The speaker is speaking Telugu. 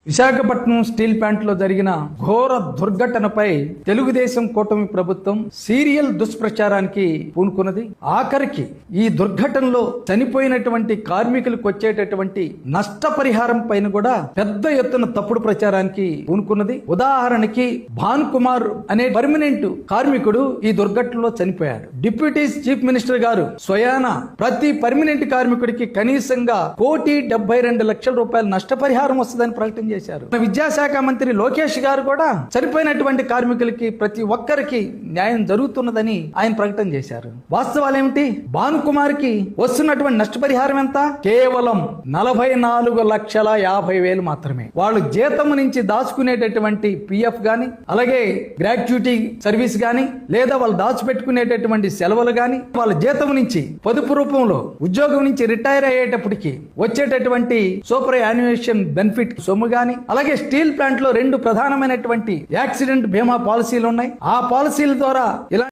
విశాఖపట్నం స్టీల్ ప్లాంట్ లో జరిగిన ఘోర దుర్ఘటనపై తెలుగుదేశం కూటమి ప్రభుత్వం సీరియల్ దుష్ప్రచారానికి పూనుకున్నది. ఆఖరికి ఈ దుర్ఘటనలో చనిపోయినటువంటి కార్మికులకు వచ్చేటటువంటి నష్టపరిహారం పైన కూడా పెద్ద ఎత్తున తప్పుడు ప్రచారానికి పూనుకున్నది. ఉదాహరణకి భాన్ కుమార్ అనే పర్మనెంట్ కార్మికుడు ఈ దుర్ఘటనలో చనిపోయాడు. డిప్యూటీ చీఫ్ మినిస్టర్ గారు స్వయాన ప్రతి పర్మనెంట్ కార్మికుడికి కనీసంగా ₹1,72,00,000 నష్టపరిహారం వస్తుందని ప్రకటన చేశారు. విద్యాశాఖ మంత్రి లోకేష్ గారు కూడా చనిపోయినటువంటి కార్మికులకి ప్రతి ఒక్కరికి న్యాయం జరుగుతున్నదని ఆయన ప్రకటన చేశారు. వాస్తవాలు ఏమిటి? భాన్ కుమార్ కి వస్తున్నటువంటి నష్టపరిహారం ఎంత? కేవలం 44,50,000 మాత్రమే. వాళ్ళు జీతం నుంచి దాచుకునేటటువంటి పిఎఫ్ గాని, అలాగే గ్రాట్యుటీ సర్వీస్ గాని, లేదా వాళ్ళు దాచిపెట్టుకునేటటువంటి సెలవులు గాని, వాళ్ళ జీతం నుంచి పొదుపు రూపంలో ఉద్యోగం నుంచి రిటైర్ అయ్యేటప్పటికి వచ్చేటటువంటి సూపర్ యాన్యుయేషన్ బెనిఫిట్ సొమ్ము గాని, అలాగే స్టీల్ ప్లాంట్ లో 2 ప్రధానమైనటువంటి యాక్సిడెంట్ బీమా పాలసీలు ఉన్నాయి. ఆ పాలసీల ద్వారా ఇలా